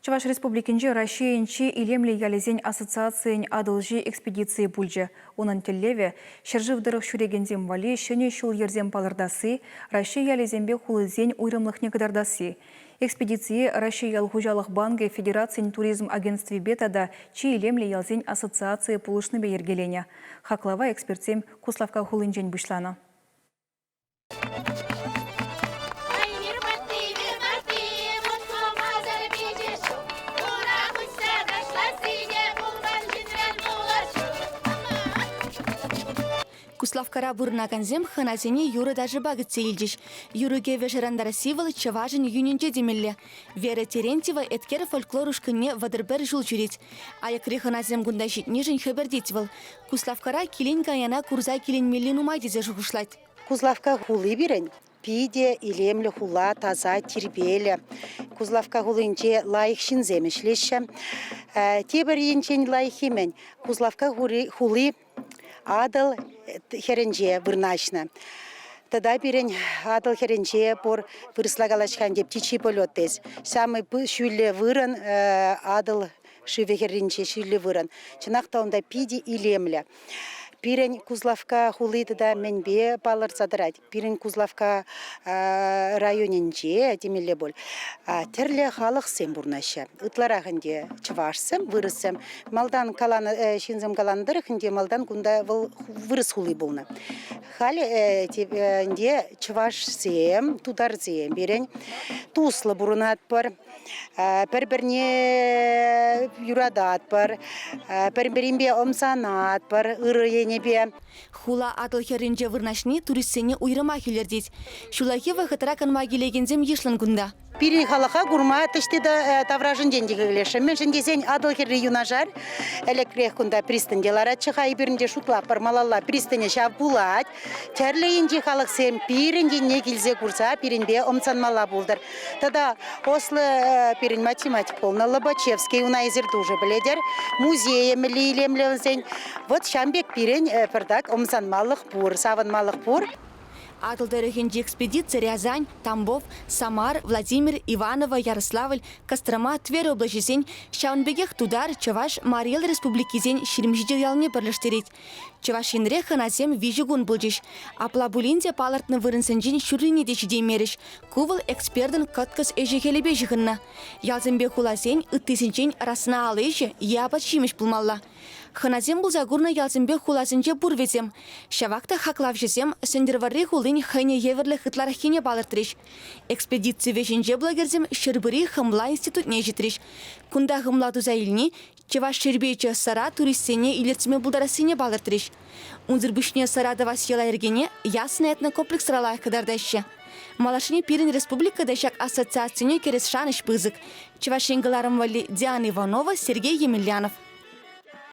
Чуваш республикинче Россиянчи илемле ялезен ассоциациян адылжи экспедиции бульже. Онын теллеве, шерживдырық шүрегензем вали, шыне шул ерзем палырдасы, Россия ялезенбе хулызен уйрымлық некадардасы. Экспедиции Россия ялхужалық банге Федерациин туризм агентстве бетада чи илемле ялзен ассоциация пулышны бейергелене. Хаклава экспертсем Куславка хулынжен бұшлана. Куславкара бурнаганзем ханазени юры даже багытсе илдиш. Юрыге вешерандара сивал чаважын юнинче демелле. Вера Терентьева эткер фольклорушкыне вадырбер жул жүрет. Аякри ханазем гунда житнижын хабердетивал. Куславкара килен гаяна курза килен миллин умайдезе жугушлать. Кузлавка хулы бирен. Пиде, илемле, хула, таза, тербеле. Кузлавка хулынче лайық шинземешлеші. Тебір енчен лайық емен. Кузлавка хулы адыл херенже вырнашна. Тогда бирен адыл херенже пор вырыслагалашхан деп тичи полеттес. Самый шүлі вырын адыл шиве херенже шүлі вырын. Чынақта онда пиде илемле. Пирен Кузлавка хулыды да менбе балыр садырать. Пирен Кузлавка районинче демеле бол. Терле халық сем бурнаша. Ытларағынде чывашсым, вырысым. Малдан каланы, шинзым каландырықынде малдан кунда вырыс хулы болна. Халі тепенде чываш сем, тудар сем. Бирен туслы бурунат бар. Бір-бірне юрадат бар. Бір-бірінбе омсанат бар. Ыры Хула адыл херінже вырнашни туристсене уйрыма келердейд. Шулахи вахытыра канма келегензем ешлін күнда. Пири халаха гурма тышты да тавражын дендегі келеші. Мен жіндесен адыл херри юнажар электрек күнда пристанделара чыға ибірінде шутлап бар малалла пристане шап булат. Тәрлейінже халық сен пирінде не келзе курса пиринбе омсанмала булдыр. Тада ослы пирин математик полна Лобачевский унайзерді уже біледер. Музейі мілі илемлеуінсен. Вот шамбек пирин пырдак омсанмалық пур, савынмалық пур. Адылдырыхенде экспедиция Рязань, Тамбов, Самар, Владимир, Иваново, Ярославль, Кострома, Тверь облачесен, Шаунбегех тудар, Чаваш, Мариэл республикизен ширимжидел ялне бірліштерет. Чаваш енре ханазем вижигун бұлжиш. Апла булинде палартны вырынсенжен шүріне дешіде меріш. Кувыл экспердін кыткыз эжекелебе жығынна. Ялзембе хулазен үттесенчен расына алыжы, ябат шимеш бұлмалла. Ханазем бұл загурна ялзембе хулазенже бурвезем. Шавакта хаклав жезем, сендерварри хулын хайне еверлі хытларахине балыртырыш. Экспедиция вешенже благерзем шырбыри хымла институт не житрыш. Кунда хымла туза илни, Чеваш шербейче сара туристсене илетсме булдарасыне балыртырыш. Унзырбышне сарадава села ергене ясный этнокомплекс ралай кадардаще. Малашыне пирин республика дешак ассоциацияне керес шаныш пызык. Чевашенгаларым вали Диана Иванова, Сергей Емельянов.